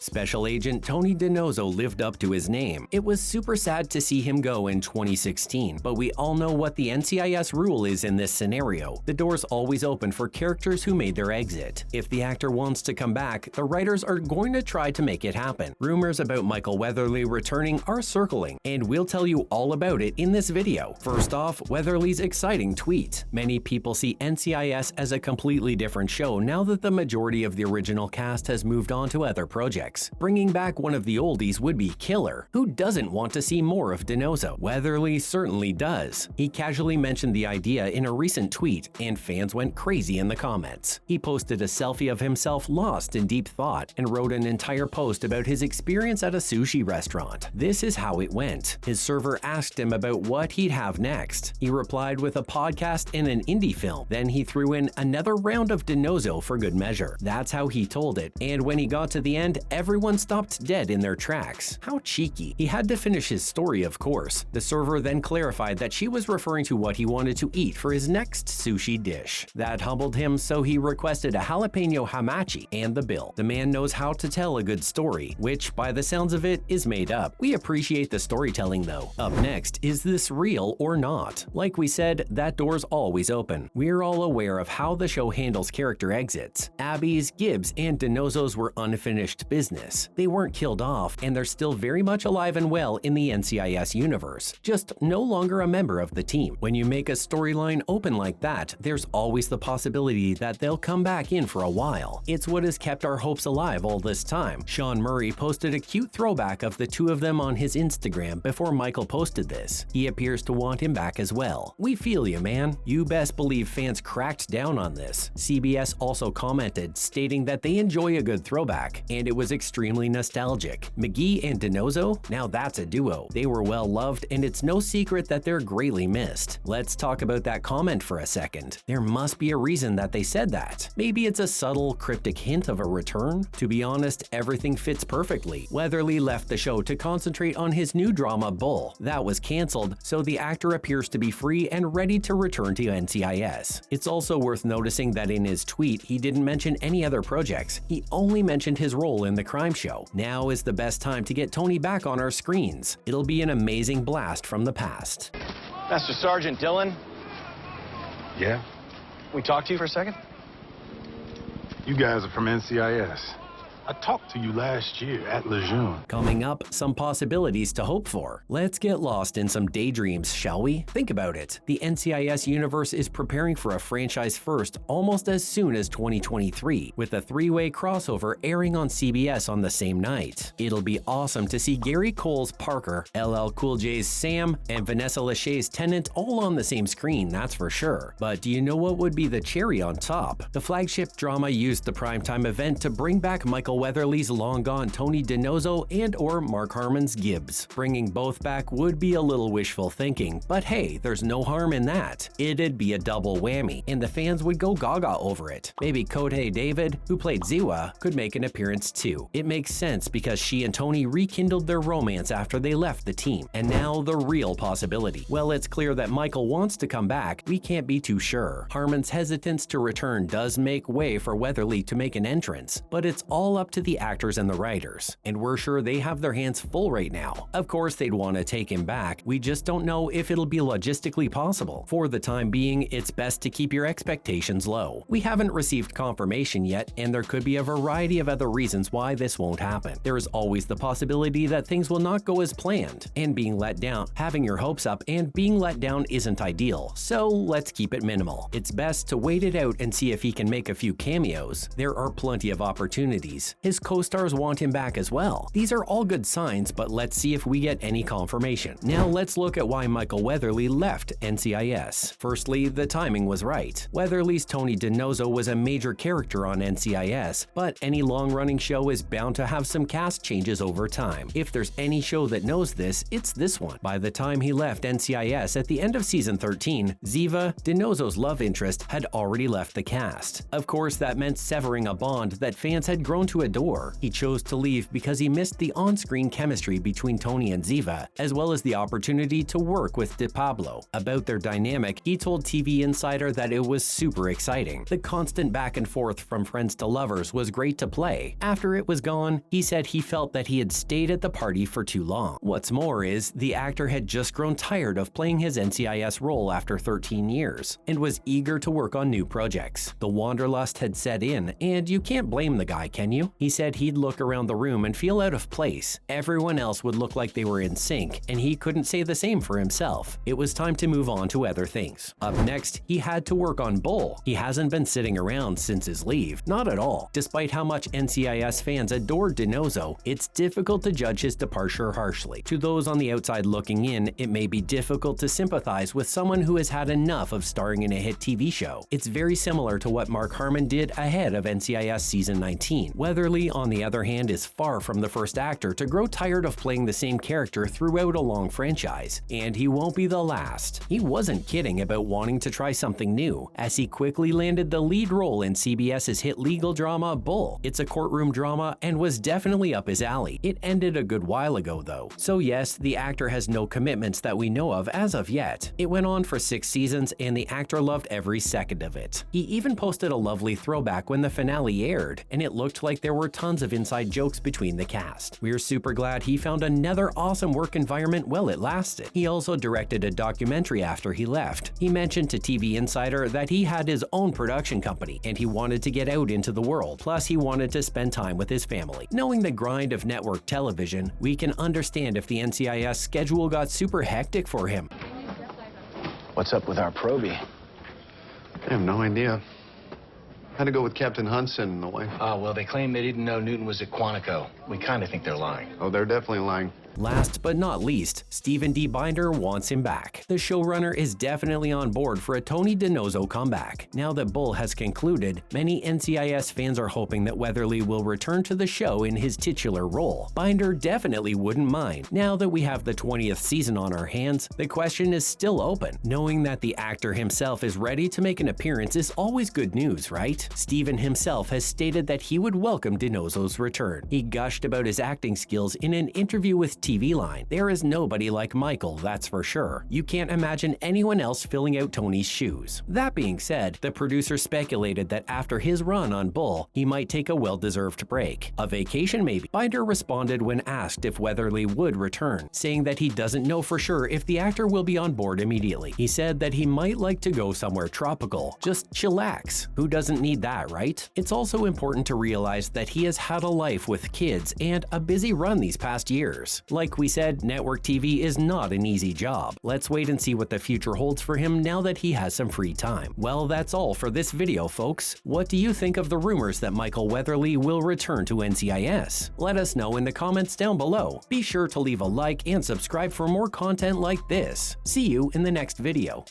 Special Agent Tony DiNozzo lived up to his name. It was super sad to see him go in 2016, but we all know what the NCIS rule is in this scenario. The door's always open for characters who made their exit. If the actor wants to come back, the writers are going to try to make it happen. Rumors about Michael Weatherly returning are circling, and we'll tell you all about it in this video. First off, Weatherly's exciting tweet. Many people see NCIS as a completely different show now that the majority of the original cast has moved on to other projects. Bringing back one of the oldies would be killer. Who doesn't want to see more of DiNozzo? Weatherly certainly does. He casually mentioned the idea in a recent tweet, and fans went crazy in the comments. He posted a selfie of himself lost in deep thought and wrote an entire post about his experience at a sushi restaurant. This is how it went. His server asked him about what he'd have next. He replied with a podcast and an indie film. Then he threw in another round of DiNozzo for good measure. That's how he told it. And when he got to the end, everyone stopped dead in their tracks. How cheeky. He had to finish his story, of course. The server then clarified that she was referring to what he wanted to eat for his next sushi dish. That humbled him, so he requested a jalapeno hamachi and the bill. The man knows how to tell a good story, which, by the sounds of it, is made up. We appreciate the storytelling though. Up next, is this real or not? Like we said, that door's always open. We're all aware of how the show handles character exits. Abby's, Gibbs, and DiNozzo's were unfinished business. They weren't killed off, and they're still very much alive and well in the NCIS universe, just no longer a member of the team. When you make a storyline open like that, there's always the possibility that they'll come back in for a while. It's what has kept our hopes alive all this time. Sean Murray posted a cute throwback of the two of them on his Instagram before Michael posted this. He appears to want him back as well. We feel you, man. You best believe fans cracked down on this. CBS also commented, stating that they enjoy a good throwback, and it was extremely nostalgic. McGee and DiNozzo? Now that's a duo. They were well loved, and it's no secret that they're greatly missed. Let's talk about that comment for a second. There must be a reason that they said that. Maybe it's a subtle, cryptic hint of a return? To be honest, everything fits perfectly. Weatherly left the show to concentrate on his new drama Bull. That was cancelled, so the actor appears to be free and ready to return to NCIS. It's also worth noticing that in his tweet, he didn't mention any other projects. He only mentioned his role in the crime show. Now is the best time to get Tony back on our screens. It'll be an amazing blast from the past. Master Sergeant Dillon? Yeah? Can we talk to you for a second? You guys are from NCIS. I talked to you last year at Lejeune. Coming up, some possibilities to hope for. Let's get lost in some daydreams, shall we? Think about it. The NCIS universe is preparing for a franchise first almost as soon as 2023, with a three-way crossover airing on CBS on the same night. It'll be awesome to see Gary Cole's Parker, LL Cool J's Sam, and Vanessa Lachey's Tennant all on the same screen, that's for sure. But do you know what would be the cherry on top? The flagship drama used the primetime event to bring back Michael Weatherly's long-gone Tony DiNozzo and/or Mark Harmon's Gibbs. Bringing both back would be a little wishful thinking, but hey, there's no harm in that. It'd be a double whammy, and the fans would go gaga over it. Maybe Cote David, who played Ziva, could make an appearance too. It makes sense because she and Tony rekindled their romance after they left the team. And now the real possibility. Well, it's clear that Michael wants to come back, we can't be too sure. Harmon's hesitance to return does make way for Weatherly to make an entrance, but it's all up to the actors and the writers, and we're sure they have their hands full right now. Of course they'd want to take him back, we just don't know if it'll be logistically possible. For the time being, it's best to keep your expectations low. We haven't received confirmation yet, and there could be a variety of other reasons why this won't happen. There is always the possibility that things will not go as planned, and being let down, having your hopes up and being let down isn't ideal, so let's keep it minimal. It's best to wait it out and see if he can make a few cameos. There are plenty of opportunities. His co-stars want him back as well. These are all good signs, but let's see if we get any confirmation. Now let's look at why Michael Weatherly left NCIS. Firstly, the timing was right. Weatherly's Tony DiNozzo was a major character on NCIS, but any long-running show is bound to have some cast changes over time. If there's any show that knows this, it's this one. By the time he left NCIS at the end of season 13, Ziva, DiNozzo's love interest, had already left the cast. Of course, that meant severing a bond that fans had grown to a door. He chose to leave because he missed the on-screen chemistry between Tony and Ziva, as well as the opportunity to work with Cote de Pablo. About their dynamic, he told TV Insider that it was super exciting. The constant back and forth from friends to lovers was great to play. After it was gone, he said he felt that he had stayed at the party for too long. What's more is, the actor had just grown tired of playing his NCIS role after 13 years, and was eager to work on new projects. The wanderlust had set in, and you can't blame the guy, can you? He said he'd look around the room and feel out of place. Everyone else would look like they were in sync, and he couldn't say the same for himself. It was time to move on to other things. Up next, he had to work on Bull. He hasn't been sitting around since his leave, not at all. Despite how much NCIS fans adored DiNozzo, it's difficult to judge his departure harshly. To those on the outside looking in, it may be difficult to sympathize with someone who has had enough of starring in a hit TV show. It's very similar to what Mark Harmon did ahead of NCIS Season 19. Weatherly, on the other hand, is far from the first actor to grow tired of playing the same character throughout a long franchise, and he won't be the last. He wasn't kidding about wanting to try something new, as he quickly landed the lead role in CBS's hit legal drama Bull. It's a courtroom drama and was definitely up his alley. It ended a good while ago though. So yes, the actor has no commitments that we know of as of yet. It went on for 6 seasons and the actor loved every second of it. He even posted a lovely throwback when the finale aired, and it looked like there were tons of inside jokes between the cast. We're super glad he found another awesome work environment while it lasted. He also directed a documentary after he left. He mentioned to TV Insider that he had his own production company and he wanted to get out into the world. Plus, he wanted to spend time with his family. Knowing the grind of network television, we can understand if the NCIS schedule got super hectic for him. What's up with our probie? I have no idea. Had to go with Captain Hudson and the wife. Oh, well, they claim they didn't know Newton was at Quantico. We kind of think they're lying. Oh, they're definitely lying. Last but not least, Stephen D. Binder wants him back. The showrunner is definitely on board for a Tony DiNozzo comeback. Now that Bull has concluded, many NCIS fans are hoping that Weatherly will return to the show in his titular role. Binder definitely wouldn't mind. Now that we have the 20th season on our hands, the question is still open. Knowing that the actor himself is ready to make an appearance is always good news, right? Stephen himself has stated that he would welcome DiNozzo's return. He gushed about his acting skills in an interview with TV Line. There is nobody like Michael, that's for sure. You can't imagine anyone else filling out Tony's shoes. That being said, the producer speculated that after his run on Bull, he might take a well-deserved break. A vacation maybe. Binder responded when asked if Weatherly would return, saying that he doesn't know for sure if the actor will be on board immediately. He said that he might like to go somewhere tropical. Just chillax. Who doesn't need that, right? It's also important to realize that he has had a life with kids and a busy run these past years. Like we said, network TV is not an easy job. Let's wait and see what the future holds for him now that he has some free time. Well, that's all for this video, folks. What do you think of the rumors that Michael Weatherly will return to NCIS? Let us know in the comments down below. Be sure to leave a like and subscribe for more content like this. See you in the next video.